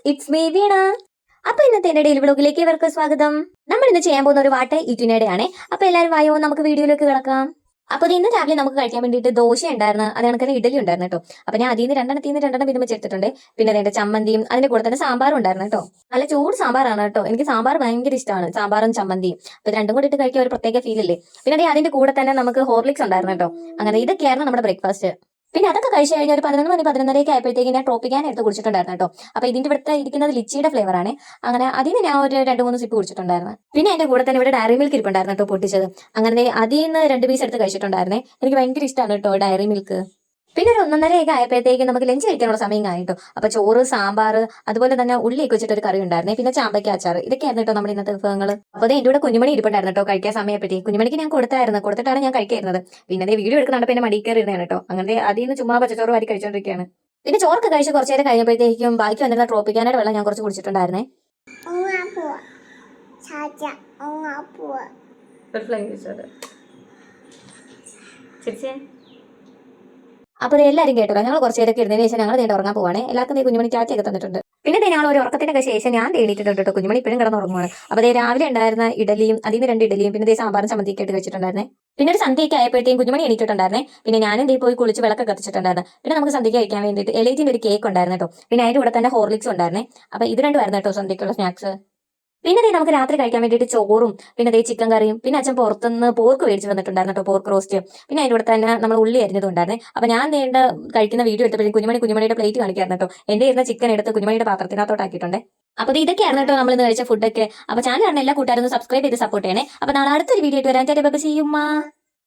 It's me വീണ. അപ്പൊ ഇന്നത്തെ എന്റെ ഡെയിലി വ്ലോഗിലേക്ക് ഇവർക്ക് സ്വാഗതം. നമ്മൾ ഇന്ന് ചെയ്യാൻ പോകുന്ന ഒരു വാട്ട ഇറ്റിനയുടെ ആണ്. അപ്പൊ എല്ലാവരും വായോ, നമുക്ക് വീഡിയോയിലേക്ക് കിടക്കാം. അപ്പൊ ഇന്ന് രാവിലെ നമുക്ക് കഴിക്കാൻ വേണ്ടിയിട്ട് ദോശ ഉണ്ടായിരുന്നു, അത് കണക്കിന് ഇഡലി ഉണ്ടായിരുന്നു കേട്ടോ. അപ്പൊ ഞാൻ അതിൽ നിന്ന് രണ്ടെണ്ണം വീതം വെച്ചെടുത്തിട്ടുണ്ട്. പിന്നെ അതിന്റെ ചമ്മന്തിയും അതിന്റെ കൂടെ തന്നെ സാമ്പാറും ഉണ്ടായിരുന്നു കേട്ടോ. നല്ല ചൂട് സാമ്പാറാണ് കേട്ടോ. എനിക്ക് സാമ്പാർ ഭയങ്കര ഇഷ്ടമാണ്, സാമ്പാറും ചമ്മന്തിയും. അപ്പൊ രണ്ടും കൂടി ഇട്ട് കഴിക്കാൻ ഒരു പ്രത്യേക ഫീൽ അല്ലേ. പിന്നെ അതിന്റെ കൂടെ തന്നെ നമുക്ക് ഹോർലിക്സ് ഉണ്ടായിരുന്നു കേട്ടോ. അങ്ങനെ ഇതൊക്കെയായിരുന്നു നമ്മുടെ ബ്രേക്ക്ഫാസ്റ്റ്. പിന്നെ അതൊക്കെ കഴിച്ചു കഴിഞ്ഞാൽ ഒരു 11 മണി 11:30 ആയപ്പോഴത്തേക്ക് ഞാൻ ട്രോപ്പിക്കാൻ എടുത്ത് കുടിച്ചിട്ടുണ്ടായിരുന്നു കേട്ടോ. അപ്പൊ ഇതിന്റെ ഇവിടുത്തെ ഇരിക്കുന്നത് ലിച്ചിയുടെ ഫ്ലേവർ ആണ്. അങ്ങനെ അതിന് ഞാൻ ഒരു 2-3 സിപ്പ് കുടിച്ചിട്ടുണ്ടായിരുന്നു. പിന്നെ അതിന്റെ കൂടെ തന്നെ ഇവിടെ ഡയറി മിൽക്ക് ഇരിപ്പുണ്ടായിരുന്നു കേട്ടോ, പൊട്ടിച്ചത്. അങ്ങനെ അതിൽ നിന്ന് 2 പീസ് എടുത്ത് കഴിച്ചിട്ടുണ്ടായിരുന്നേ. എനിക്ക് ഭയങ്കര ഇഷ്ടമാണ് കേട്ടോ ഡയറി മിൽക്ക്. പിന്നെ ഒരു 1:30 ആയപ്പോഴത്തേക്ക് നമുക്ക് ലഞ്ച് കഴിക്കാനുള്ള സമയം ആയിട്ടോ. അപ്പൊ ചോറ്, സാമ്പാർ, അതുപോലെ തന്നെ ഉള്ളിയൊക്കെ വെച്ചിട്ട് ഒരു കറി ഉണ്ടായിരുന്നേ. പിന്നെ ചാമ്പയ്ക്ക അച്ചാർ, ഇതൊക്കെയായിരുന്നു കേട്ടോ നമ്മുടെ ഇന്നത്തെ വിഭവങ്ങൾ. അപ്പോൾ എന്റെ കൂടെ കുഞ്ഞുമണി ഇരിപ്പുണ്ടായിരുന്നു കേട്ടോ കഴിക്കാൻ സമയപ്പറ്റി. കുഞ്ഞുമണിക്ക് ഞാൻ കൊടുത്തിട്ടാണ് ഞാൻ കഴിക്കുന്നത്. പിന്നെ വീഡിയോ എടുക്കുന്നുണ്ട്, പിന്നെ മടി കയറി ഇരുന്നാണ് കേട്ടോ. അങ്ങനെ അതിൽ നിന്ന് ചുമ്മാ പച്ചച്ചോറ് വാരി കഴിച്ചോണ്ടിരിക്കുകയാണ്. പിന്നെ ചോറൊക്കെ കഴിച്ച് കുറച്ചു നേരം കഴിഞ്ഞപ്പോഴത്തേക്കും ബാക്കി വന്നിരുന്ന ട്രോപ്പിക്കാനായിട്ട് വെള്ളം ഞാൻ കുറച്ച് കുടിച്ചിട്ടുണ്ടായിരുന്നേ. അപ്പൊ എല്ലാവരും കേട്ടോ, ഞങ്ങൾ കുറച്ച് നേരമൊക്കെ ഇരുന്നതിന് ശേഷം ഞങ്ങൾ നേരിട്ട് ഉറങ്ങാൻ പോവാണ്. എല്ലാവർക്കും കുഞ്ഞുമണി ചാച്ചയൊക്കെ തന്നിട്ടുണ്ട്. പിന്നെ ഞങ്ങൾ ഒരു ഉറക്കത്തിനൊക്കെ ശേഷം ഞാൻ തേടിയിട്ടുണ്ട് കേട്ടോ. കുഞ്ഞുമണി ഇപ്പോഴും കിടന്ന് ഉറങ്ങുവാണ്. അപ്പൊ രാവിലെ ഉണ്ടായിരുന്ന ഇഡലിയും അതിൽ നിന്ന് 2 ഇഡലിയും പിന്നെ സാമ്പാറും ചമ്മന്തിയൊക്കെ ആയിട്ട് വെച്ചിട്ടുണ്ടായിരുന്നേ. പിന്നെ ഒരു സന്ധ്യയൊക്കെ ആയപ്പോഴത്തേക്കും കുഞ്ഞുമണി എണീറ്റിട്ടുണ്ടായിരുന്നേ. പിന്നെ ഞാനും പോയി കുളിച്ച് വിളക്ക് കത്തിച്ചിട്ടുണ്ടായിരുന്നു. പിന്നെ നമുക്ക് സന്ധ്യയ്ക്ക് കഴിക്കാൻ വേണ്ടിയിട്ട് എലൈറ്റിന്റെ ഒരു കേക്ക് ഉണ്ടായിരുന്നു കേട്ടോ. പിന്നെ അതിന്റെ കൂടെ തന്നെ ഹോർലിക്സ് ഉണ്ടായിരുന്നേ. അപ്പൊ ഇത് രണ്ടുമായിരുന്നു കേട്ടോ സന്ധ്യയ്ക്കുള്ള സ്നാക്സ്. പിന്നെ നമുക്ക് രാത്രി കഴിക്കാൻ വേണ്ടിയിട്ട് ചോറും പിന്നെ ചിക്കൻ കറിയും, പിന്നെ അച്ഛൻ പുറത്തുനിന്ന് പോർക്ക് മേടിച്ച് വന്നിട്ടുണ്ടായിരുന്നു കേട്ടോ, പോർക്ക് റോസ്റ്റ്. പിന്നെ അതിൻ്റെ കൂടെ തന്നെ നമ്മൾ ഉള്ളി അരിഞ്ഞതുണ്ടായിരുന്നേ. അപ്പൊ ഞാൻ കഴിക്കുന്ന വീഡിയോ എടുത്തപ്പോഴും കുഞ്ഞുമണിയുടെ പ്ലേറ്റ് കാണിക്കായിരുന്നു കേട്ടോ. എന്റെ ഇരുന്ന ചിക്കൻ എടുത്ത് കുഞ്ഞുമണിയുടെ പാത്രത്തിനകത്തോട്ടാക്കിയിട്ടുണ്ട്. അപ്പൊ ഇതൊക്കെയായിരുന്നു കേട്ടോ നമ്മൾ ഇന്ന് കഴിച്ച ഫുഡൊക്കെ. അപ്പൊ ചാനൽ കാണുന്ന എല്ലാ കൂട്ടുകാരും സബ്സ്ക്രൈബ് ചെയ്ത് സപ്പോർട്ട് ചെയ്യണേ. അപ്പൊ നാളെ അടുത്തൊരു വീഡിയോ ആയിട്ട് വരാൻ.